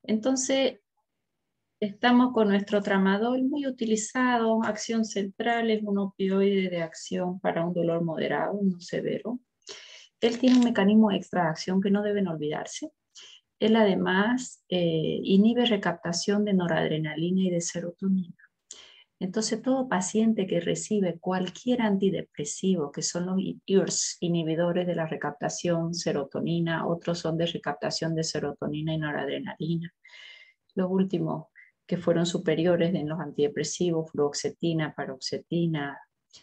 Entonces, estamos con nuestro tramadol muy utilizado. Acción central es un opioide de acción para un dolor moderado, no severo. Él tiene un mecanismo extra de acción que no deben olvidarse. Él además inhibe recaptación de noradrenalina y de serotonina. Entonces, todo paciente que recibe cualquier antidepresivo, que son los IRS, inhibidores de la recaptación serotonina, otros son de recaptación de serotonina y noradrenalina. Los últimos que fueron superiores en los antidepresivos, fluoxetina, paroxetina,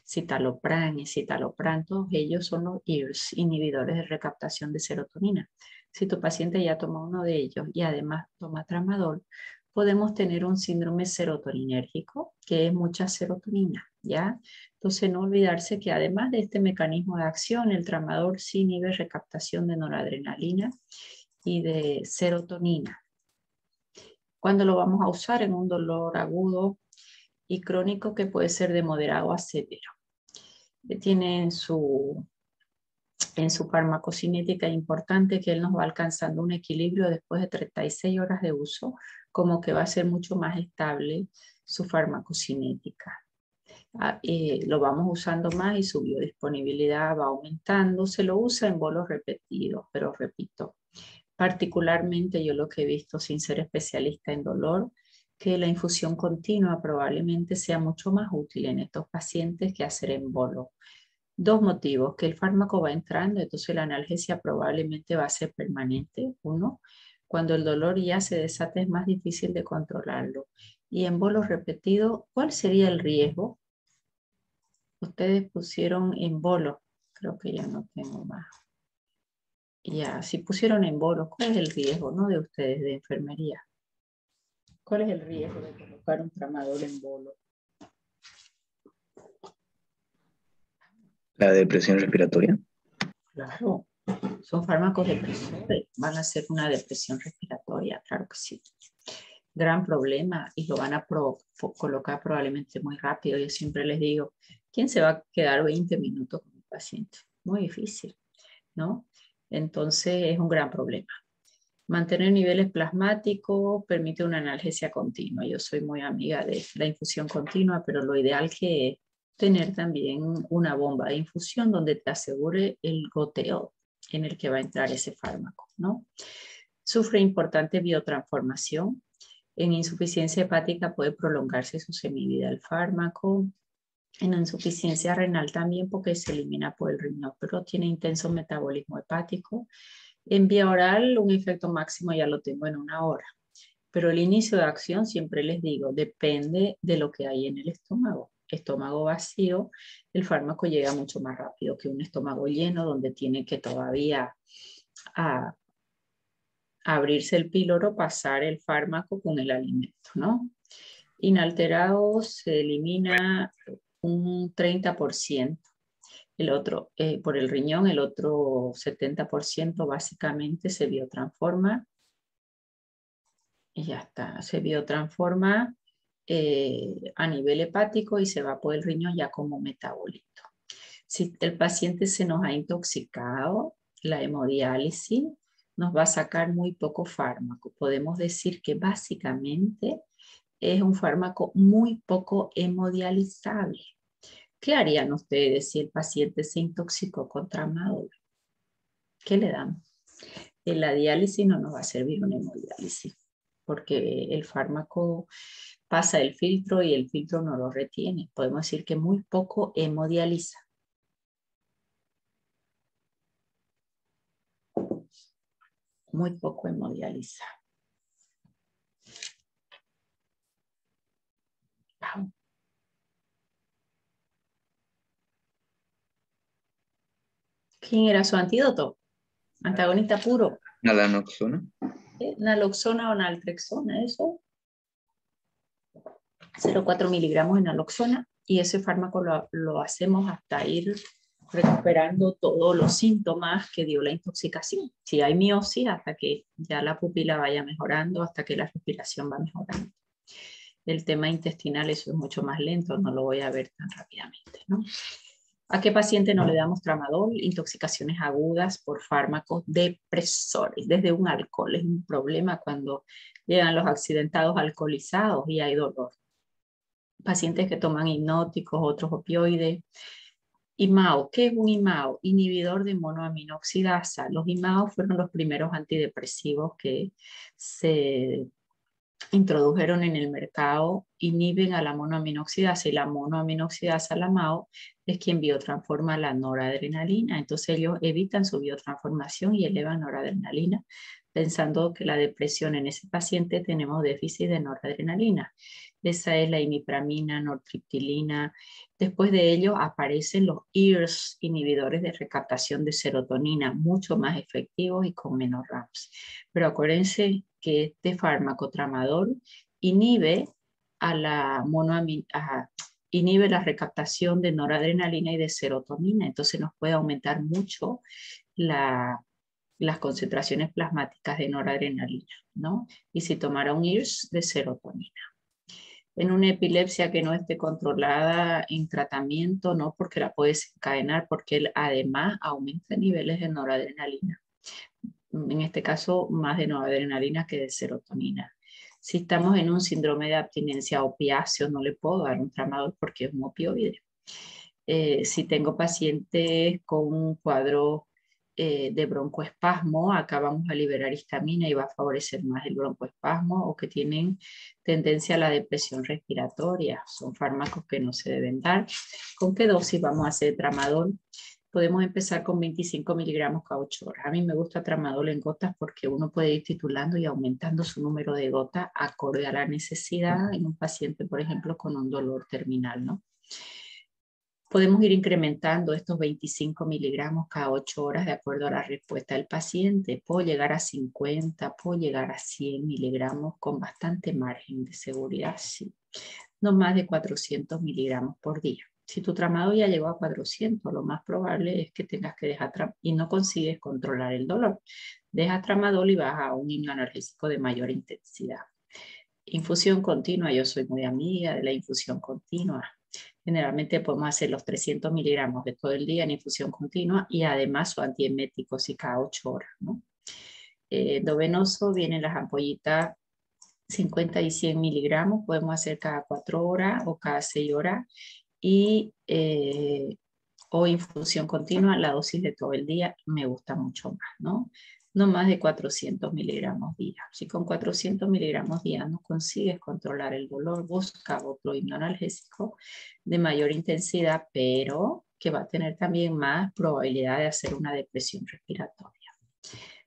citalopram, escitalopram, todos ellos son los IRS, inhibidores de recaptación de serotonina. Si tu paciente ya toma uno de ellos y además toma tramadol, podemos tener un síndrome serotoninérgico, que es mucha serotonina, ¿ya? Entonces, no olvidarse que además de este mecanismo de acción, el tramadol sí inhibe recaptación de noradrenalina y de serotonina. ¿Cuándo lo vamos a usar? En un dolor agudo y crónico que puede ser de moderado a severo. Tiene en su farmacocinética importante que él nos va alcanzando un equilibrio después de 36 horas de uso, como que va a ser mucho más estable su farmacocinética. Lo vamos usando más y su biodisponibilidad va aumentando. Se lo usa en bolos repetidos, pero repito, particularmente yo lo que he visto sin ser especialista en dolor, que la infusión continua probablemente sea mucho más útil en estos pacientes que hacer en bolo. Dos motivos, que el fármaco va entrando, entonces la analgesia probablemente va a ser permanente. Uno, cuando el dolor ya se desata es más difícil de controlarlo. Y en bolos repetidos, ¿cuál sería el riesgo? Ustedes pusieron en bolo, creo que ya no tengo más. Ya, si pusieron en bolos, ¿cuál es el riesgo, no de ustedes, de enfermería? ¿Cuál es el riesgo de colocar un tramadol en bolo? La depresión respiratoria. Claro, son fármacos depresores, van a ser una depresión respiratoria, claro que sí. Gran problema y lo van a colocar probablemente muy rápido. Yo siempre les digo, ¿quién se va a quedar 20 minutos con un paciente? Muy difícil, ¿no? Entonces es un gran problema. Mantener niveles plasmáticos permite una analgesia continua. Yo soy muy amiga de la infusión continua, pero lo ideal que es tener también una bomba de infusión donde te asegure el goteo en el que va a entrar ese fármaco, ¿no? Sufre importante biotransformación. En insuficiencia hepática puede prolongarse su semivida del fármaco. En insuficiencia renal también porque se elimina por el riñón, pero tiene intenso metabolismo hepático. En vía oral, un efecto máximo ya lo tengo en 1 hora. Pero el inicio de acción, siempre les digo, depende de lo que hay en el estómago. Estómago vacío, el fármaco llega mucho más rápido que un estómago lleno, donde tiene que todavía abrirse el píloro, pasar el fármaco con el alimento, ¿no? Inalterado se elimina un 30%. El otro, por el riñón, el otro 70% básicamente se biotransforma y ya está, se biotransforma a nivel hepático y se va por el riñón ya como metabolito. Si el paciente se nos ha intoxicado, la hemodiálisis nos va a sacar muy poco fármaco. Podemos decir que básicamente es un fármaco muy poco hemodializable. ¿Qué harían ustedes si el paciente se intoxicó con tramadol? ¿Qué le damos? En la diálisis no nos va a servir una hemodiálisis porque el fármaco pasa el filtro y el filtro no lo retiene. Podemos decir que muy poco hemodializa. Muy poco hemodializa. Wow. ¿Quién era su antídoto? Antagonista puro. Naloxona. Naloxona o naltrexona, eso. 0,4 miligramos de naloxona y ese fármaco lo hacemos hasta ir recuperando todos los síntomas que dio la intoxicación. Si hay miosis, hasta que ya la pupila vaya mejorando, hasta que la respiración va mejorando. El tema intestinal, eso es mucho más lento, no lo voy a ver tan rápidamente, ¿no? ¿A qué paciente no le damos tramadol? Intoxicaciones agudas por fármacos depresores, desde un alcohol. Es un problema cuando llegan los accidentados alcoholizados y hay dolor. Pacientes que toman hipnóticos, otros opioides. IMAO, ¿qué es un IMAO? Inhibidor de monoaminoxidasa. Los IMAO fueron los primeros antidepresivos que se introdujeron en el mercado, inhiben a la monoaminoxidasa y la monoaminoxidasa, la MAO, es quien biotransforma la noradrenalina. Entonces ellos evitan su biotransformación y elevan noradrenalina, pensando que la depresión en ese paciente tenemos déficit de noradrenalina. Esa es la imipramina, nortriptilina. Después de ello aparecen los ERS, inhibidores de recaptación de serotonina, mucho más efectivos y con menos RAMS. Pero acuérdense que este fármaco tramadol inhibe inhibe la recaptación de noradrenalina y de serotonina, entonces nos puede aumentar mucho las concentraciones plasmáticas de noradrenalina, ¿no? Y si tomara un IRS de serotonina. En una epilepsia que no esté controlada en tratamiento, no, porque la puede desencadenar, porque él además aumenta niveles de noradrenalina. En este caso, más de noradrenalina que de serotonina. Si estamos en un síndrome de abstinencia opiáceo, no le puedo dar un tramadol porque es un opioide. Si tengo pacientes con un cuadro de broncoespasmo, acá vamos a liberar histamina y va a favorecer más el broncoespasmo, o que tienen tendencia a la depresión respiratoria. Son fármacos que no se deben dar. ¿Con qué dosis vamos a hacer tramadol? Podemos empezar con 25 miligramos cada 8 horas. A mí me gusta tramadol en gotas porque uno puede ir titulando y aumentando su número de gotas acorde a la necesidad en un paciente, por ejemplo, con un dolor terminal, ¿no? Podemos ir incrementando estos 25 miligramos cada 8 horas de acuerdo a la respuesta del paciente. Puedo llegar a 50, puedo llegar a 100 miligramos con bastante margen de seguridad, sí. No más de 400 miligramos por día. Si tu tramadol ya llegó a 400, lo más probable es que tengas que dejar y no consigues controlar el dolor. Dejas tramadol y vas a un hipnoanalgésico de mayor intensidad. Infusión continua, yo soy muy amiga de la infusión continua. Generalmente podemos hacer los 300 miligramos de todo el día en infusión continua y además su antiemético y cada 8 horas, ¿no? Endovenoso vienen las ampollitas 50 y 100 miligramos, podemos hacer cada 4 horas o cada 6 horas y o infusión continua, la dosis de todo el día me gusta mucho más, ¿no? No más de 400 miligramos día. Si con 400 miligramos día no consigues controlar el dolor, busca otro hipnoanalgésico de mayor intensidad, pero que va a tener también más probabilidad de hacer una depresión respiratoria.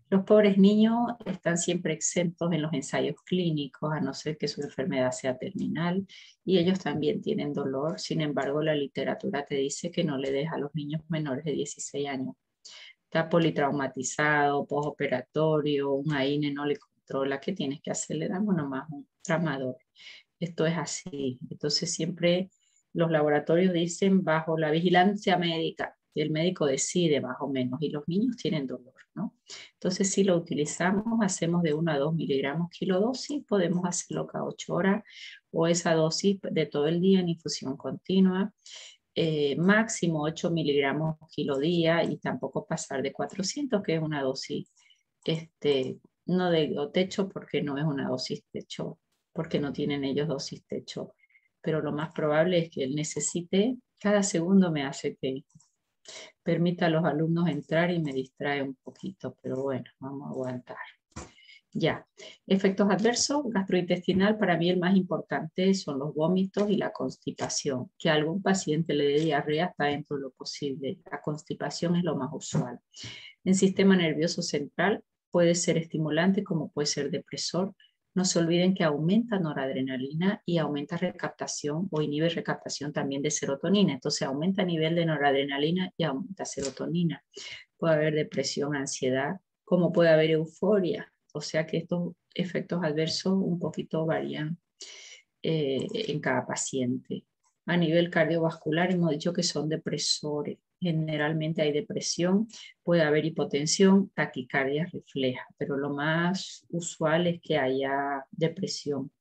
Los pobres niños están siempre exentos en los ensayos clínicos, a no ser que su enfermedad sea terminal, y ellos también tienen dolor. Sin embargo, la literatura te dice que no le des a los niños menores de 16 años. Está politraumatizado, postoperatorio, un AINE no le controla. ¿Qué tienes que hacer? Le damos nomás un tramador. Esto es así. Entonces siempre los laboratorios dicen bajo la vigilancia médica. Y el médico decide más o menos, y los niños tienen dolor, ¿no? Entonces, si lo utilizamos, hacemos de 1 a 2 miligramos kilodosis, podemos hacerlo cada 8 horas, o esa dosis de todo el día en infusión continua, máximo 8 miligramos kilodía, y tampoco pasar de 400, que es una dosis, no de techo, porque no es una dosis techo, porque no tienen ellos dosis techo, pero lo más probable es que él necesite, cada segundo me hace que permita a los alumnos entrar y me distrae un poquito, pero bueno, vamos a aguantar. Ya, efectos adversos gastrointestinal, para mí el más importante son los vómitos y la constipación. Que a algún paciente le dé diarrea está dentro de lo posible. La constipación es lo más usual. En sistema nervioso central puede ser estimulante como puede ser depresor. No se olviden que aumenta noradrenalina y aumenta recaptación o inhibe recaptación también de serotonina. Entonces aumenta el nivel de noradrenalina y aumenta serotonina. Puede haber depresión, ansiedad, como puede haber euforia. O sea que estos efectos adversos un poquito varían en cada paciente. A nivel cardiovascular hemos dicho que son depresores. Generalmente hay depresión, puede haber hipotensión, taquicardia refleja, pero lo más usual es que haya depresión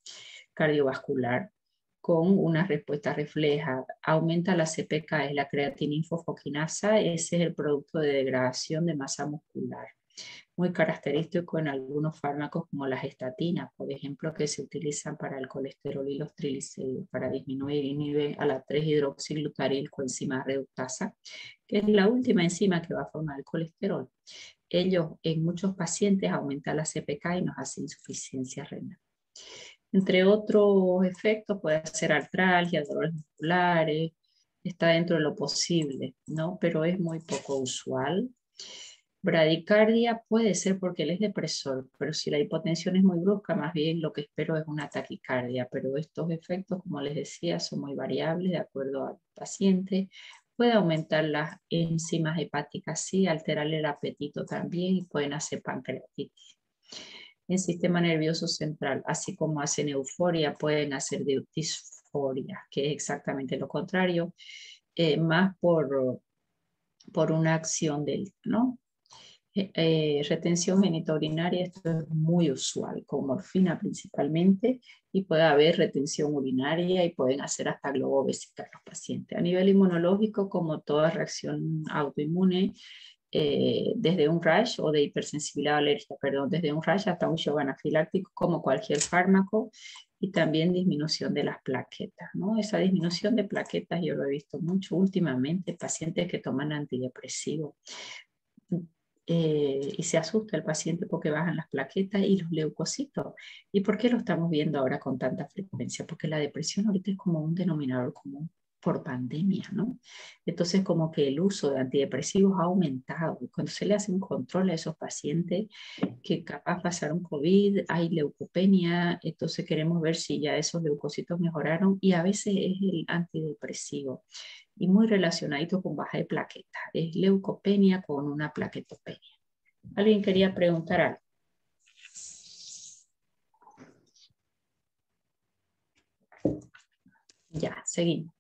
cardiovascular. con una respuesta refleja. Aumenta la CPK, es la creatinina-fosfoquinasa, ese es el producto de degradación de masa muscular. Muy característico en algunos fármacos como las estatinas, por ejemplo, que se utilizan para el colesterol y los triglicéridos, para disminuir y inhibir a la 3-hidroxiglutaril coenzima reductasa, que es la última enzima que va a formar el colesterol. Ellos en muchos pacientes aumentan la CPK y nos hace insuficiencia renal. Entre otros efectos puede ser artralgia, dolores musculares, está dentro de lo posible, ¿no? Pero es muy poco usual. Bradicardia puede ser porque él es depresor, pero si la hipotensión es muy brusca, más bien lo que espero es una taquicardia, pero estos efectos, como les decía, son muy variables de acuerdo al paciente. Puede aumentar las enzimas hepáticas, sí, alterar el apetito también y pueden hacer pancreatitis. En sistema nervioso central, así como hacen euforia, pueden hacer disforia, que es exactamente lo contrario, más por una acción del, ¿no? Retención genitourinaria, esto es muy usual, con morfina principalmente, y puede haber retención urinaria y pueden hacer hasta globovesicar los pacientes. A nivel inmunológico, como toda reacción autoinmune, desde un rash o de hipersensibilidad alérgica, perdón, desde un rash hasta un shock anafiláctico, como cualquier fármaco, y también disminución de las plaquetas, ¿no? Esa disminución de plaquetas yo lo he visto mucho últimamente, pacientes que toman antidepresivos. Y se asusta el paciente porque bajan las plaquetas y los leucocitos. ¿Y por qué lo estamos viendo ahora con tanta frecuencia? Porque la depresión ahorita es como un denominador común por pandemia, ¿no? Entonces como que el uso de antidepresivos ha aumentado. Cuando se le hace un control a esos pacientes que capaz pasaron COVID, hay leucopenia, entonces queremos ver si ya esos leucocitos mejoraron y a veces es el antidepresivo y muy relacionadito con baja de plaquetas. Es leucopenia con una plaquetopenia. ¿Alguien quería preguntar algo? Ya, seguimos.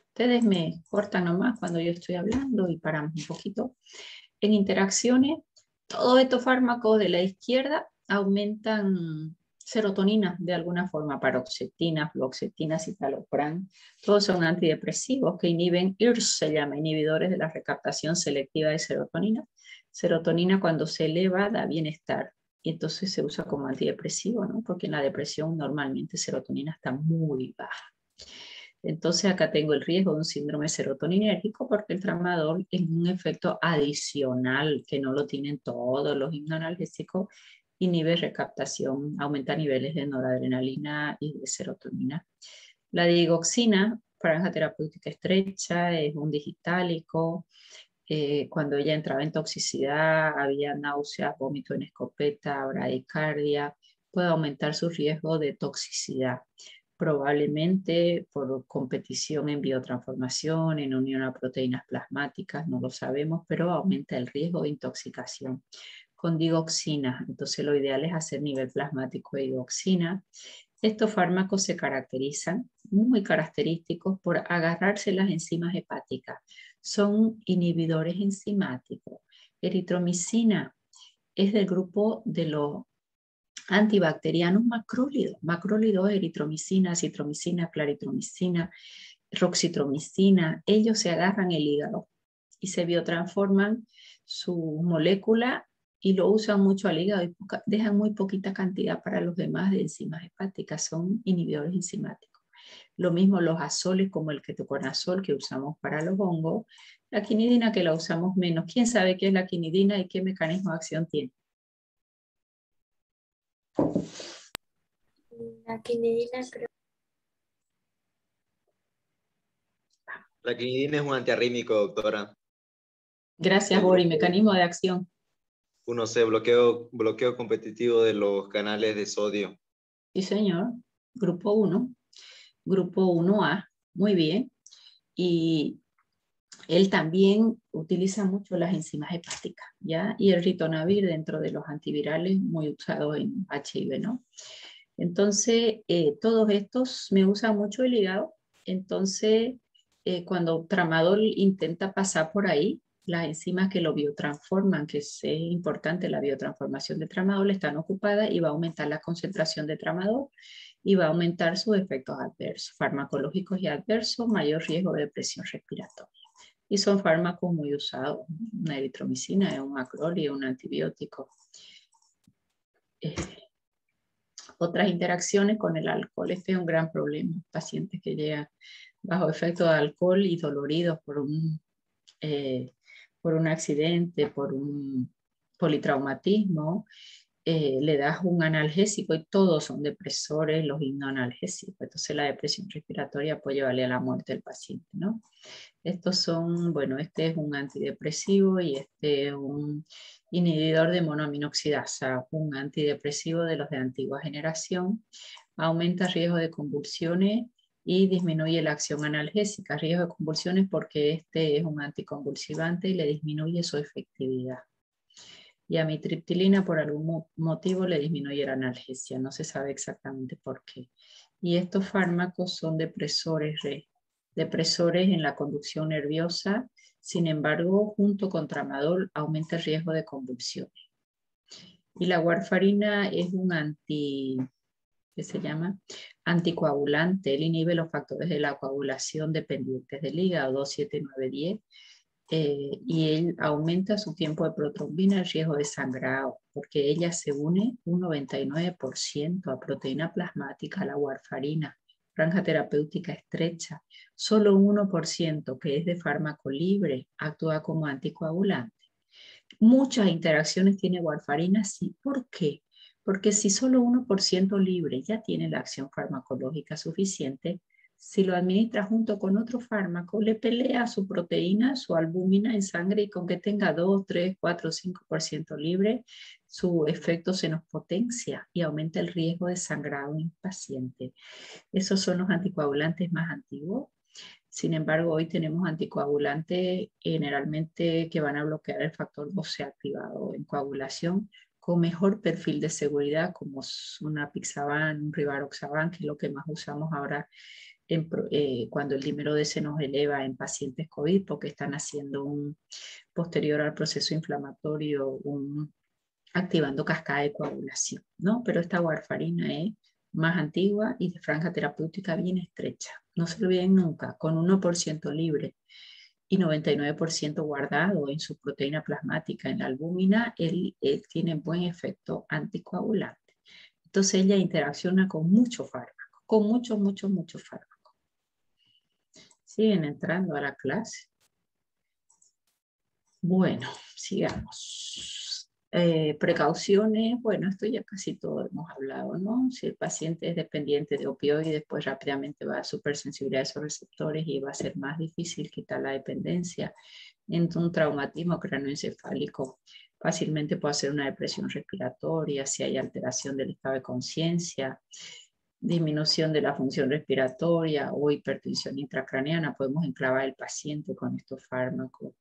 Ustedes me cortan nomás cuando yo estoy hablando y paramos un poquito. En interacciones, todos estos fármacos de la izquierda aumentan serotonina de alguna forma, paroxetina, fluoxetina, citalopram, todos son antidepresivos que inhiben IRS, se llama, inhibidores de la recaptación selectiva de serotonina. Serotonina cuando se eleva da bienestar y entonces se usa como antidepresivo, ¿no? Porque en la depresión normalmente serotonina está muy baja. Entonces acá tengo el riesgo de un síndrome serotoninérgico porque el tramadol es un efecto adicional que no lo tienen todos los hipnoanalgésicos, inhibe recaptación, aumenta niveles de noradrenalina y de serotonina. La digoxina, franja terapéutica estrecha, es un digitálico. Cuando ella entraba en toxicidad, había náuseas, vómito en escopeta, bradicardia, puede aumentar su riesgo de toxicidad probablemente por competición en biotransformación, en unión a proteínas plasmáticas, no lo sabemos, pero aumenta el riesgo de intoxicación con digoxina. Entonces lo ideal es hacer nivel plasmático de digoxina. Estos fármacos se caracterizan, muy característicos, por agarrarse las enzimas hepáticas. Son inhibidores enzimáticos. Eritromicina es del grupo de los antibacterianos macrólidos. Macrólidos, eritromicina, citromicina, claritromicina, roxitromicina. Ellos se agarran el hígado y se biotransforman su molécula y lo usan mucho al hígado y dejan muy poquita cantidad para los demás de enzimas hepáticas. Son inhibidores enzimáticos. Lo mismo los azoles como el ketoconazol que usamos para los hongos. La quinidina que la usamos menos. ¿Quién sabe qué es la quinidina y qué mecanismo de acción tiene? La quinidina creo. La quinidina es un antiarrítmico, doctora. Gracias, Bori. Mecanismo de acción. 1C, bloqueo competitivo de los canales de sodio. Sí, señor. Grupo 1. Grupo 1A. Muy bien. Y él también utiliza mucho las enzimas hepáticas, ¿ya? Y el ritonavir dentro de los antivirales muy usado en HIV, ¿no? Entonces, todos estos me usan mucho el hígado. Entonces, cuando tramadol intenta pasar por ahí, las enzimas que lo biotransforman, que es importante la biotransformación de tramadol, están ocupadas y va a aumentar la concentración de tramadol y va a aumentar sus efectos adversos, farmacológicos y adversos, mayor riesgo de depresión respiratoria. Y son fármacos muy usados. Una eritromicina es un macrolide, un antibiótico. Otras interacciones con el alcohol. Este es un gran problema. Pacientes que llegan bajo efecto de alcohol y doloridos por un accidente, por un politraumatismo, le das un analgésico y todos son depresores, los hipnoanalgésicos. Entonces la depresión respiratoria puede llevarle a la muerte del paciente, ¿no? Estos son, bueno, este es un antidepresivo y este es un inhibidor de monoaminoxidasa, un antidepresivo de los de antigua generación. Aumenta el riesgo de convulsiones y disminuye la acción analgésica. Riesgo de convulsiones porque este es un anticonvulsivante y le disminuye su efectividad. Y amitriptilina por algún motivo le disminuye la analgesia, no se sabe exactamente por qué. Y estos fármacos son depresores en la conducción nerviosa, sin embargo, junto con tramadol aumenta el riesgo de convulsiones. Y la warfarina es un ¿qué se llama? Anticoagulante. Él inhibe los factores de la coagulación dependientes del hígado, 2, 7, 9, 10. Y él aumenta su tiempo de protrombina, el riesgo de sangrado, porque ella se une un 99% a proteína plasmática, a la warfarina, franja terapéutica estrecha. Solo un 1%, que es de fármaco libre, actúa como anticoagulante. Muchas interacciones tiene warfarina, sí. ¿Por qué? Porque si solo 1% libre ya tiene la acción farmacológica suficiente, si lo administra junto con otro fármaco, le pelea su proteína, su albúmina en sangre y con que tenga 2, 3, 4, 5% libre, su efecto se nos potencia y aumenta el riesgo de sangrado en el paciente. Esos son los anticoagulantes más antiguos. Sin embargo, hoy tenemos anticoagulantes generalmente que van a bloquear el factor 12 activado en coagulación con mejor perfil de seguridad, como un apixaban, un rivaroxaban, que es lo que más usamos ahora cuando el dímero D se nos eleva en pacientes COVID, porque están haciendo posterior al proceso inflamatorio, activando cascada de coagulación, ¿no? Pero esta warfarina es más antigua y de franja terapéutica bien estrecha. No se olviden nunca, con 1% libre y 99% guardado en su proteína plasmática, en la albúmina, él tiene buen efecto anticoagulante. Entonces ella interacciona con muchos fármacos, con muchos fármacos. Siguen entrando a la clase. Bueno, sigamos. Precauciones, bueno, esto ya casi todo hemos hablado, ¿no? Si el paciente es dependiente de opioides, pues rápidamente va a supersensibilidad a esos receptores y va a ser más difícil quitar la dependencia. En un traumatismo cráneoencefálico fácilmente puede hacer una depresión respiratoria, si hay alteración del estado de conciencia, disminución de la función respiratoria o hipertensión intracraneana, podemos enclavar al paciente con estos fármacos.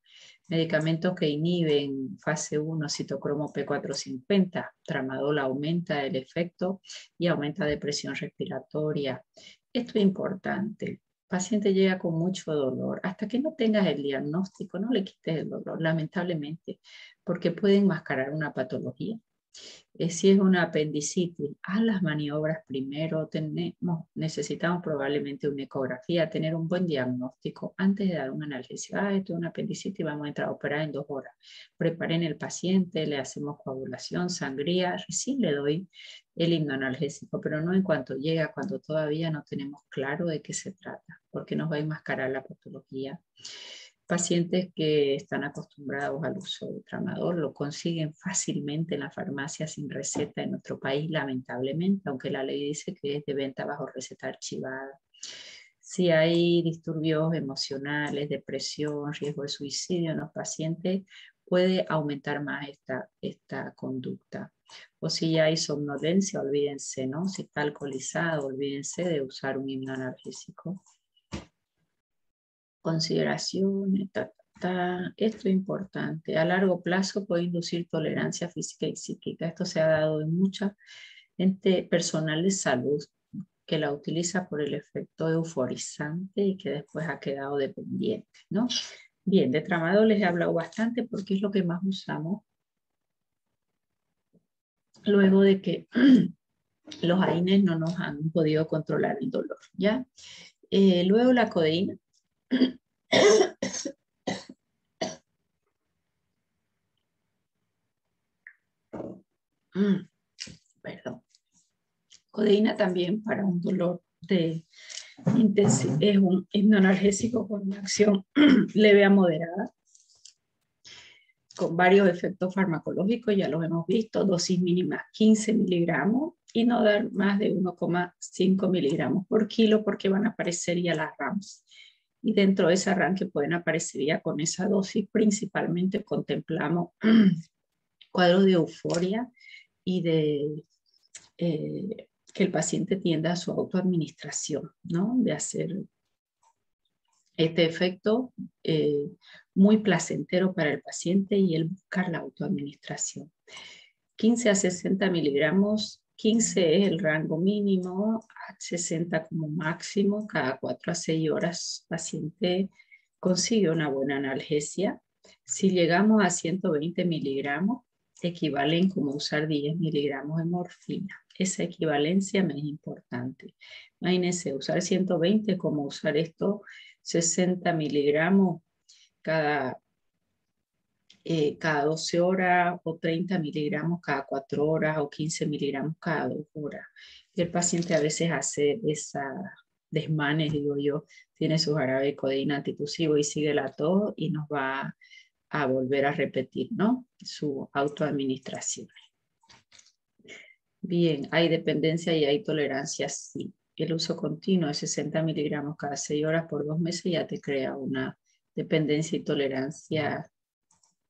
Medicamentos que inhiben fase 1 citocromo P450, tramadol aumenta el efecto y aumenta depresión respiratoria. Esto es importante. El paciente llega con mucho dolor. Hasta que no tengas el diagnóstico, no le quites el dolor, lamentablemente, porque puede enmascarar una patología. Si es una apendicitis, haz las maniobras primero. Necesitamos probablemente una ecografía, tener un buen diagnóstico antes de dar un analgésico. Esto es una apendicitis, vamos a entrar a operar en 2 horas. Preparen el paciente, le hacemos coagulación, sangría, recién le doy el hipnoanalgésico, pero no en cuanto llega, cuando todavía no tenemos claro de qué se trata, porque nos va a enmascarar la patología. Pacientes que están acostumbrados al uso de tramadol lo consiguen fácilmente en la farmacia sin receta en nuestro país, lamentablemente, aunque la ley dice que es de venta bajo receta archivada. Si hay disturbios emocionales, depresión, riesgo de suicidio en los pacientes, puede aumentar más esta conducta. O si ya hay somnolencia, olvídense, ¿no? Si está alcoholizado, olvídense de usar un hipnoanalgésico. Consideraciones, esto es importante. A largo plazo puede inducir tolerancia física y psíquica. Esto se ha dado en mucha gente personal de salud que la utiliza por el efecto euforizante y que después ha quedado dependiente, ¿no? Bien, de tramadol les he hablado bastante porque es lo que más usamos luego de que los AINES no nos han podido controlar el dolor, ¿ya? Luego la codeína. Perdón. Codeína también para un dolor de intensidad. Es un hipnoanalgésico con una acción leve a moderada, con varios efectos farmacológicos, ya los hemos visto, dosis mínima 15 miligramos y no dar más de 1,5 miligramos por kilo porque van a aparecer ya las RAMs. Y dentro de esa RAM que pueden aparecer ya con esa dosis, principalmente contemplamos cuadros de euforia y de que el paciente tienda a su autoadministración, ¿no? De hacer este efecto muy placentero para el paciente y el buscar la autoadministración. 15 a 60 miligramos, 15 es el rango mínimo, a 60 como máximo, cada 4 a 6 horas el paciente consigue una buena analgesia. Si llegamos a 120 miligramos, equivalen como usar 10 miligramos de morfina. Esa equivalencia me es importante. Imagínense, usar 120 como usar esto, 60 miligramos cada 12 horas o 30 miligramos cada 4 horas o 15 miligramos cada 2 horas. Y el paciente a veces hace esa desmanes, digo yo, tiene su jarabe de codeína antitusivo y sigue la tos y nos va a volver a repetir, ¿no? Su autoadministración. Bien, ¿hay dependencia y hay tolerancia? Sí. El uso continuo de 60 miligramos cada 6 horas por 2 meses ya te crea una dependencia y tolerancia.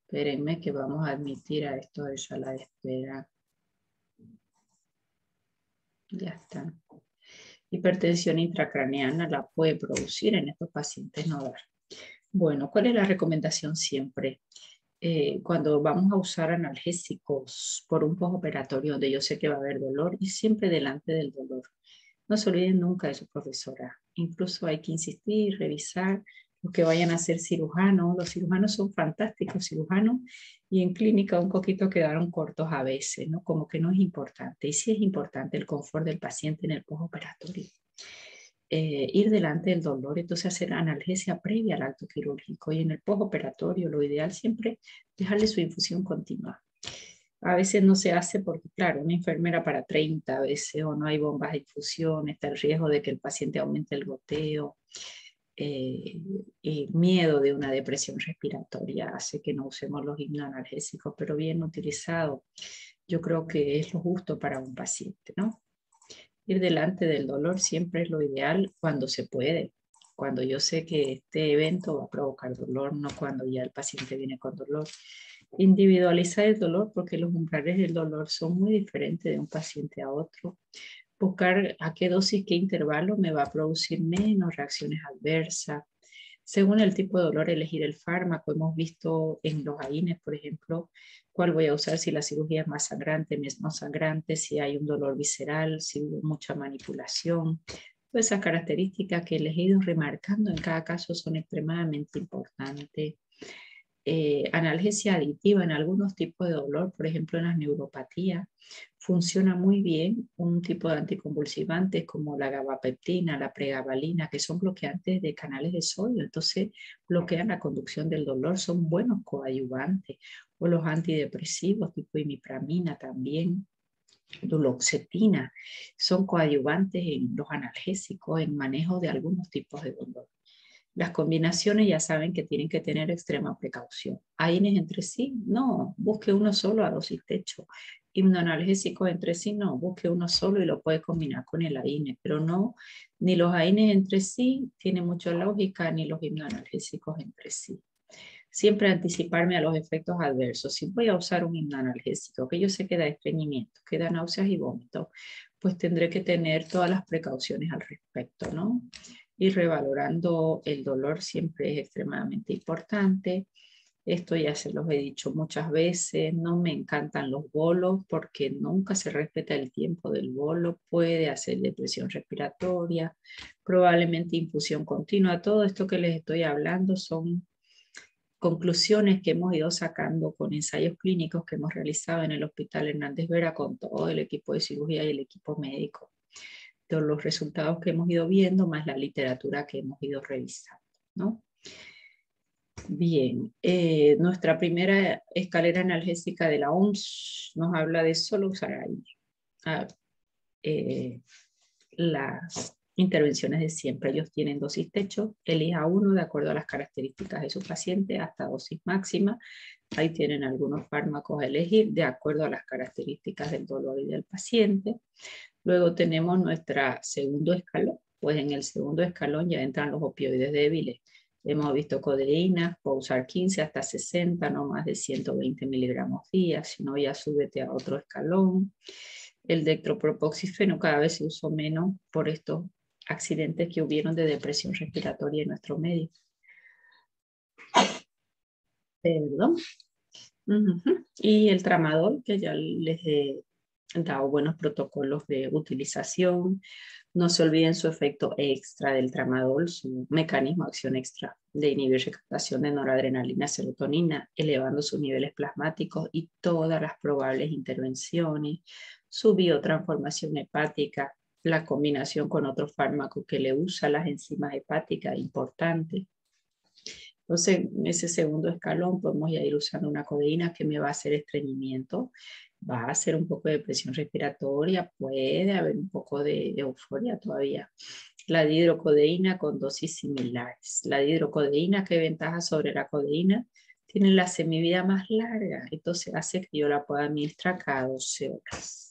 Espérenme que vamos a admitir a esto de sala de espera. Ya está. Hipertensión intracraneana la puede producir en estos pacientes nodal. Bueno, ¿cuál es la recomendación siempre? Cuando vamos a usar analgésicos por un postoperatorio donde yo sé que va a haber dolor y siempre delante del dolor. No se olviden nunca de su profesora. Incluso hay que insistir, revisar los que vayan a ser cirujanos. Los cirujanos son fantásticos cirujanos y en clínica un poquito quedaron cortos a veces, ¿no? Como que no es importante. Y sí es importante el confort del paciente en el postoperatorio. Ir delante del dolor, entonces hacer analgesia previa al acto quirúrgico y en el postoperatorio lo ideal siempre es dejarle su infusión continua. A veces no se hace porque, claro, una enfermera para 30 veces o no hay bombas de infusión, está el riesgo de que el paciente aumente el goteo, y miedo de una depresión respiratoria hace que no usemos los hipnoanalgésicos, pero bien utilizados, yo creo que es lo justo para un paciente, ¿no? Ir delante del dolor siempre es lo ideal cuando se puede. Cuando yo sé que este evento va a provocar dolor, no cuando ya el paciente viene con dolor. Individualizar el dolor porque los umbrales del dolor son muy diferentes de un paciente a otro. Buscar a qué dosis, qué intervalo me va a producir menos reacciones adversas. Según el tipo de dolor, elegir el fármaco. Hemos visto en los AINES, por ejemplo, cuál voy a usar, si la cirugía es más sangrante, menos sangrante, si hay un dolor visceral, si hubo mucha manipulación. Todas esas características que les he ido remarcando en cada caso son extremadamente importantes. Analgesia aditiva en algunos tipos de dolor, por ejemplo en las neuropatías, funciona muy bien un tipo de anticonvulsivantes como la gabapeptina, la pregabalina, que son bloqueantes de canales de sodio, entonces bloquean la conducción del dolor, son buenos coadyuvantes, o los antidepresivos tipo imipramina también, duloxetina, son coadyuvantes en los analgésicos, en manejo de algunos tipos de dolor. Las combinaciones ya saben que tienen que tener extrema precaución. ¿AINES entre sí? No, busque uno solo a dosis techo. Hipnoanalgésicos entre sí, no, busque uno solo y lo puede combinar con el AINES, pero no, ni los AINES entre sí tiene mucha lógica, ni los hipnoanalgésicos entre sí. Siempre anticiparme a los efectos adversos. Si voy a usar un hipnoanalgésico, que yo sé que da estreñimiento, que da náuseas y vómitos, pues tendré que tener todas las precauciones al respecto, ¿no? Y revalorando el dolor siempre es extremadamente importante. Esto ya se los he dicho muchas veces, no me encantan los bolos porque nunca se respeta el tiempo del bolo, puede hacer depresión respiratoria, probablemente infusión continua. Todo esto que les estoy hablando son conclusiones que hemos ido sacando con ensayos clínicos que hemos realizado en el Hospital Hernández Vera con todo el equipo de cirugía y el equipo médico. De los resultados que hemos ido viendo más la literatura que hemos ido revisando, ¿no? Bien, nuestra primera escalera analgésica de la OMS nos habla de solo usar las intervenciones de siempre. Ellos tienen dosis techo, elija uno de acuerdo a las características de su paciente hasta dosis máxima. Ahí tienen algunos fármacos a elegir de acuerdo a las características del dolor y del paciente. Luego tenemos nuestro segundo escalón. Pues en el segundo escalón ya entran los opioides débiles. Hemos visto codeína, puedo usar 15 hasta 60, no más de 120 miligramos día, si no ya súbete a otro escalón. El dextropropoxifeno cada vez se usó menos por estos accidentes que hubieron de depresión respiratoria en nuestro medio. Perdón. Y el tramadol, que ya les he dado buenos protocolos de utilización. No se olviden su efecto extra del tramadol, su mecanismo de acción extra de inhibir recaptación de noradrenalina, serotonina, elevando sus niveles plasmáticos y todas las probables intervenciones, su biotransformación hepática, la combinación con otros fármacos que le usa las enzimas hepáticas, importante. Entonces, en ese segundo escalón podemos ya ir usando una codeína que me va a hacer estreñimiento, va a hacer un poco de presión respiratoria, puede haber un poco de euforia todavía. La dihidrocodeína con dosis similares. La dihidrocodeína, ¿qué ventaja sobre la codeína? Tiene la semivida más larga, entonces hace que yo la pueda administrar cada 12 horas.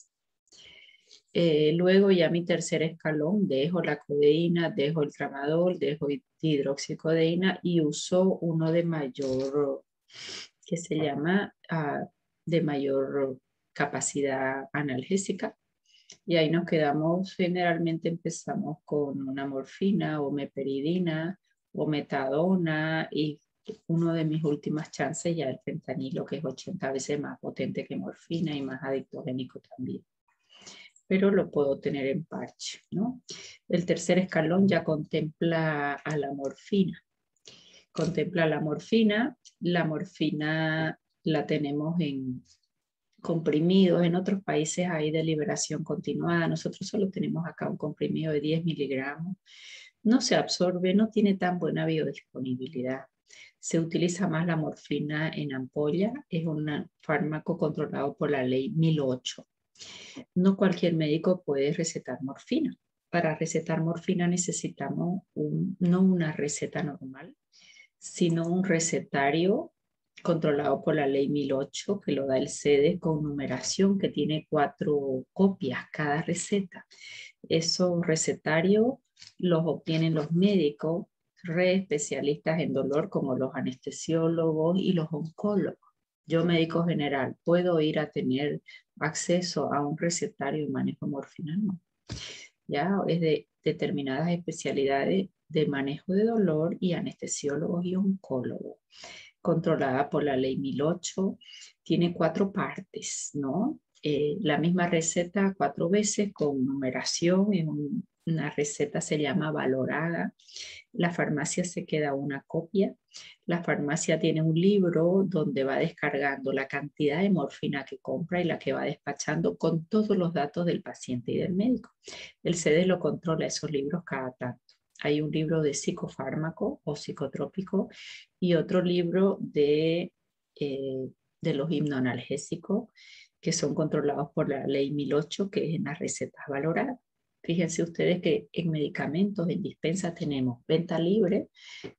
Luego ya mi tercer escalón, dejo la codeína, dejo el tramadol, dejo hidroxicodeína y uso uno de mayor, que se llama de mayor capacidad analgésica. Y ahí nos quedamos, generalmente empezamos con una morfina o meperidina o metadona y uno de mis últimas chances ya el fentanilo, que es 80 veces más potente que morfina y más adictogénico también. Pero lo puedo tener en parche, ¿no? El tercer escalón ya contempla a la morfina. Contempla la morfina la tenemos en comprimidos, en otros países hay de liberación continuada, nosotros solo tenemos acá un comprimido de 10 miligramos, no se absorbe, no tiene tan buena biodisponibilidad. Se utiliza más la morfina en ampolla, es un fármaco controlado por la ley 1008. No cualquier médico puede recetar morfina. Para recetar morfina necesitamos no una receta normal, sino un recetario controlado por la ley 1008 que lo da el CEDES con numeración que tiene 4 copias cada receta. Esos recetarios los obtienen los médicos especialistas en dolor como los anestesiólogos y los oncólogos. Yo, médico general, ¿puedo ir a tener acceso a un recetario de manejo de morfina? No. Ya es de determinadas especialidades de manejo de dolor y anestesiólogos y oncólogos, controlada por la ley 1008, tiene 4 partes, ¿no? La misma receta 4 veces con numeración, una receta se llama valorada, la farmacia se queda una copia, la farmacia tiene un libro donde va descargando la cantidad de morfina que compra y la que va despachando con todos los datos del paciente y del médico. El CEDES lo controla esos libros cada tanto. Hay un libro de psicofármaco o psicotrópico y otro libro de los hipnoanalgésicos que son controlados por la ley 1008, que es en las recetas valoradas. Fíjense ustedes que en medicamentos, en dispensa, tenemos venta libre,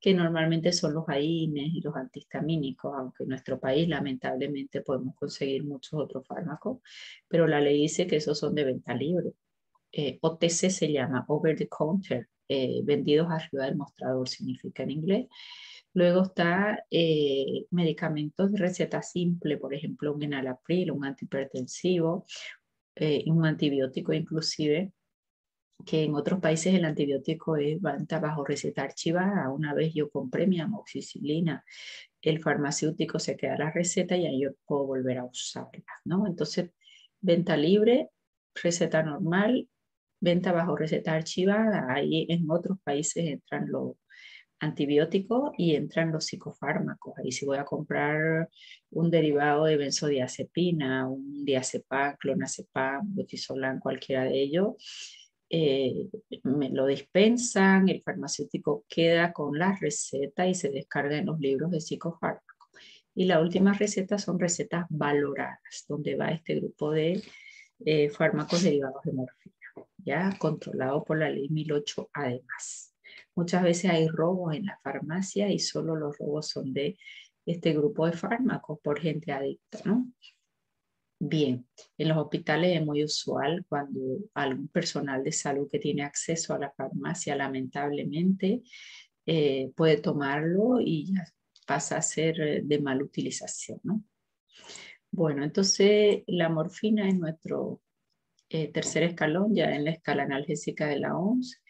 que normalmente son los AINES y los antihistamínicos, aunque en nuestro país lamentablemente podemos conseguir muchos otros fármacos, pero la ley dice que esos son de venta libre. OTC se llama Over the Counter, vendidos arriba del mostrador significa en inglés. Luego está medicamentos de receta simple, por ejemplo un enalapril, un antihipertensivo, un antibiótico inclusive, que en otros países el antibiótico es bajo receta archivada. Una vez yo compré mi amoxicilina, el farmacéutico se queda la receta y ahí yo puedo volver a usarla, ¿no? Entonces, venta libre, receta normal, venta bajo receta archivada. Ahí en otros países entran antibiótico y entran los psicofármacos. Ahí si voy a comprar un derivado de benzodiazepina, un diazepam, clonazepam, butisolán, cualquiera de ellos, me lo dispensan, el farmacéutico queda con la receta y se descarga en los libros de psicofármacos. Y la última receta son recetas valoradas, donde va este grupo de fármacos derivados de morfina, ya controlado por la ley 1008 además. Muchas veces hay robos en la farmacia y solo los robos son de este grupo de fármacos por gente adicta, ¿no? Bien, en los hospitales es muy usual cuando algún personal de salud que tiene acceso a la farmacia lamentablemente puede tomarlo y ya pasa a ser de mala utilización, ¿no? Bueno, entonces la morfina es nuestro tercer escalón ya en la escala analgésica de la OMS,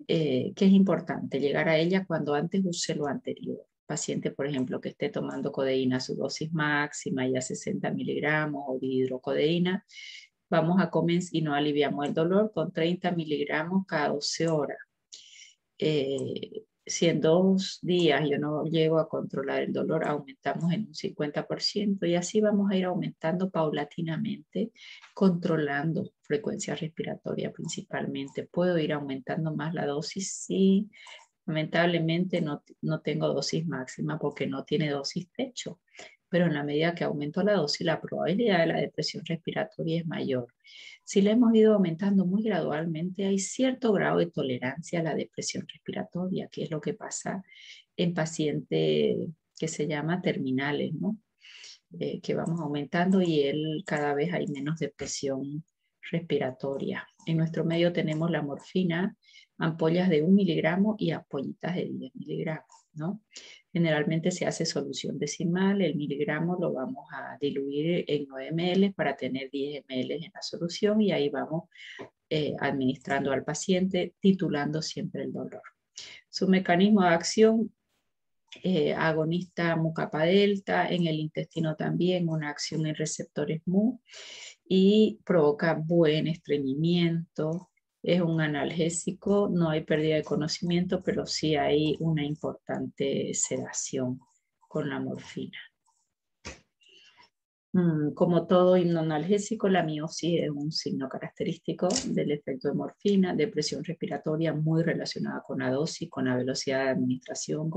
que es importante llegar a ella cuando antes use lo anterior. Paciente, por ejemplo, que esté tomando codeína a su dosis máxima, ya 60 miligramos o dihidrocodeína, vamos a comenzar y no aliviamos el dolor con 30 miligramos cada 12 horas. Si en 2 días yo no llego a controlar el dolor, aumentamos en un 50% y así vamos a ir aumentando paulatinamente, controlando frecuencia respiratoria principalmente. ¿Puedo ir aumentando más la dosis? Sí. Lamentablemente no tengo dosis máxima porque no tiene dosis techo, pero en la medida que aumento la dosis, la probabilidad de la depresión respiratoria es mayor. Si la hemos ido aumentando muy gradualmente, hay cierto grado de tolerancia a la depresión respiratoria, que es lo que pasa en pacientes que se llama terminales, ¿no? Que vamos aumentando y él cada vez hay menos depresión respiratoria. En nuestro medio tenemos la morfina, ampollas de 1 miligramo y ampollitas de 10 miligramos, ¿no? Generalmente se hace solución decimal, el miligramo lo vamos a diluir en 9 ml para tener 10 ml en la solución y ahí vamos administrando al paciente, titulando siempre el dolor. Su mecanismo de acción, agonista mu-kappa delta, en el intestino también una acción en receptores mu y provoca buen estreñimiento, es un analgésico, no hay pérdida de conocimiento, pero sí hay una importante sedación con la morfina. Como todo hipnoanalgésico, la miosis es un signo característico del efecto de morfina, depresión respiratoria muy relacionada con la dosis, con la velocidad de administración.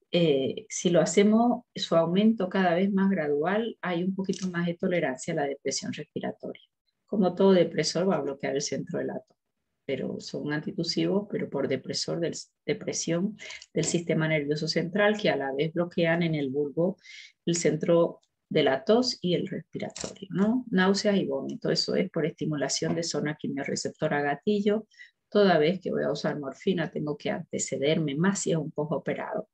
Si lo hacemos, su aumento cada vez más gradual, hay un poquito más de tolerancia a la depresión respiratoria. Como todo depresor va a bloquear el centro del átomo, pero son antitusivos, pero por depresión del sistema nervioso central, que a la vez bloquean en el bulbo el centro de la tos y el respiratorio, ¿no? Náuseas y vómito, eso es por estimulación de zona quimiorreceptora gatillo. Toda vez que voy a usar morfina tengo que antecederme, más si es un postoperado,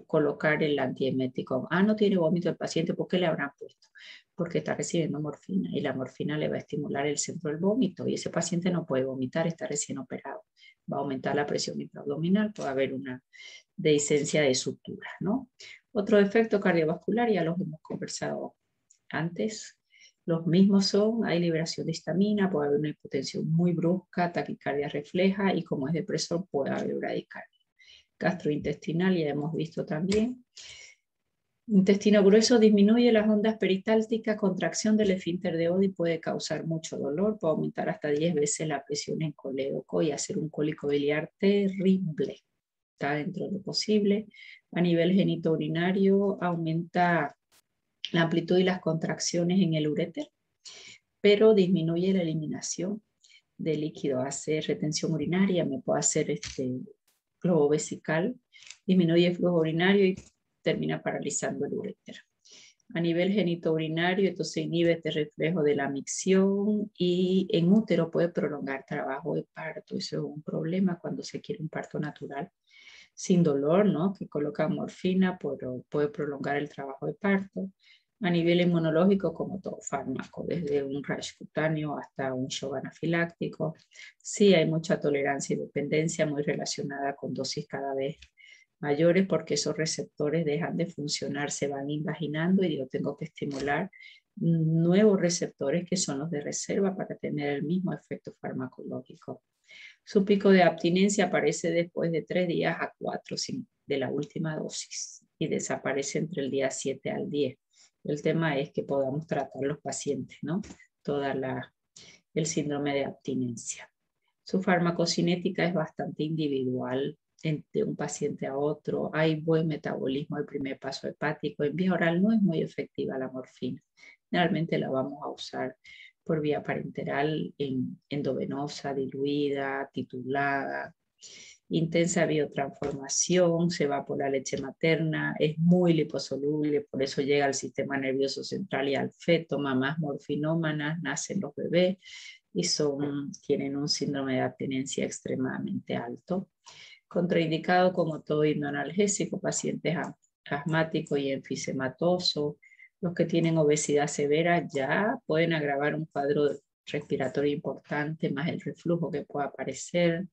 colocar el antiemético. No tiene vómito el paciente, ¿por qué le habrán puesto? Porque está recibiendo morfina y la morfina le va a estimular el centro del vómito y ese paciente no puede vomitar, está recién operado. Va a aumentar la presión intraabdominal, puede haber una dehiscencia de suturas, ¿no? Otro efecto cardiovascular, ya los hemos conversado antes, los mismos son, hay liberación de histamina, puede haber una hipotensión muy brusca, taquicardia refleja y como es depresor puede haber bradicardia. Gastrointestinal, ya hemos visto también. Intestino grueso disminuye las ondas peristálticas, contracción del esfínter de Oddi puede causar mucho dolor, puede aumentar hasta 10 veces la presión en colédoco y hacer un cólico biliar terrible. Está dentro de lo posible. A nivel genitourinario aumenta la amplitud y las contracciones en el uréter, pero disminuye la eliminación de líquido, hace retención urinaria, me puede hacer globo vesical, disminuye el flujo urinario y termina paralizando el uréter. A nivel genitourinario, entonces inhibe este reflejo de la micción y en útero puede prolongar trabajo de parto. Eso es un problema cuando se quiere un parto natural sin dolor, ¿no? Que coloca morfina, pero puede prolongar el trabajo de parto. A nivel inmunológico, como todo fármaco, desde un rash cutáneo hasta un shock anafiláctico. Sí hay mucha tolerancia y dependencia muy relacionada con dosis cada vez mayores porque esos receptores dejan de funcionar, se van invaginando y yo tengo que estimular nuevos receptores que son los de reserva para tener el mismo efecto farmacológico. Su pico de abstinencia aparece después de 3 días a 4 de la última dosis y desaparece entre el día 7 al 10. El tema es que podamos tratar los pacientes, ¿no? El síndrome de abstinencia. Su farmacocinética es bastante individual de un paciente a otro. Hay buen metabolismo del primer paso hepático. En vía oral no es muy efectiva la morfina. Generalmente la vamos a usar por vía parenteral endovenosa, diluida, titulada. Intensa biotransformación, se va por la leche materna, es muy liposoluble, por eso llega al sistema nervioso central y al feto. Mamás morfinómanas, nacen los bebés y tienen un síndrome de abstinencia extremadamente alto. Contraindicado como todo hipnoanalgésico, pacientes asmáticos y enfisematosos. Los que tienen obesidad severa ya pueden agravar un cuadro respiratorio importante, más el reflujo que pueda aparecer.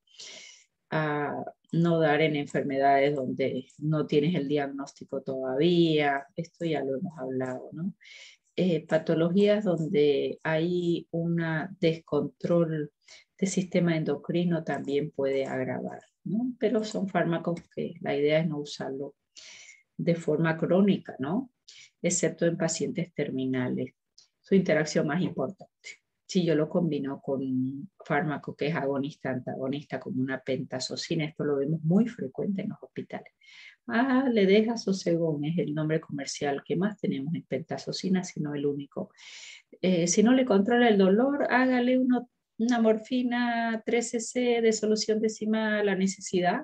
No dar en enfermedades donde no tienes el diagnóstico todavía. Esto ya lo hemos hablado, ¿no? Patologías donde hay un descontrol del sistema endocrino también puede agravar, ¿no? Pero son fármacos que la idea es no usarlo de forma crónica, ¿no? Excepto en pacientes terminales. Su interacción más importante. Si yo lo combino con un fármaco que es agonista-antagonista, como una pentazocina, esto lo vemos muy frecuente en los hospitales. Le deja sosegón, es el nombre comercial que más tenemos en pentazocina, sino el único. Si no le controla el dolor, hágale una morfina 3 cc de solución decimal a la necesidad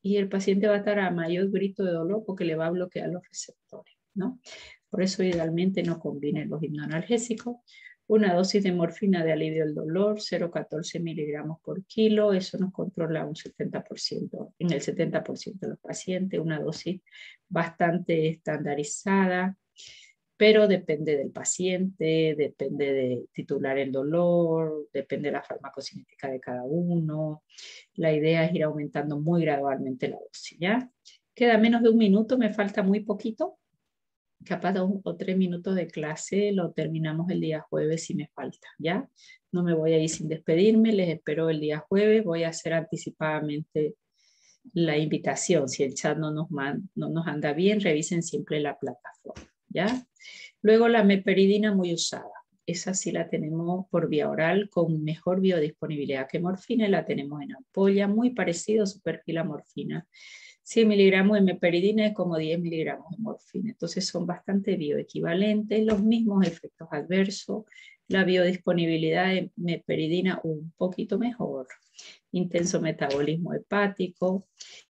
y el paciente va a estar a mayor grito de dolor porque le va a bloquear los receptores, ¿no? Por eso idealmente no combinen los hipnoanalgésicos. Una dosis de morfina de alivio del dolor, 0,14 miligramos por kilo, eso nos controla un 70%, en el 70% de los pacientes, una dosis bastante estandarizada, pero depende del paciente, depende de titular el dolor, depende de la farmacocinética de cada uno. La idea es ir aumentando muy gradualmente la dosis, ¿ya? Queda menos de 1 minuto, me falta muy poquito. Capaz 2 o 3 minutos de clase, lo terminamos el día jueves si me falta, ¿ya? No me voy a ir sin despedirme, les espero el día jueves, voy a hacer anticipadamente la invitación. Si el chat no nos anda bien, revisen siempre la plataforma, ¿ya? Luego la meperidina muy usada. Esa sí la tenemos por vía oral con mejor biodisponibilidad que morfina y la tenemos en ampolla, muy parecido a su perfil a morfina. 100 miligramos de meperidina es como 10 miligramos de morfina. Entonces son bastante bioequivalentes, los mismos efectos adversos. La biodisponibilidad de meperidina un poquito mejor. Intenso metabolismo hepático.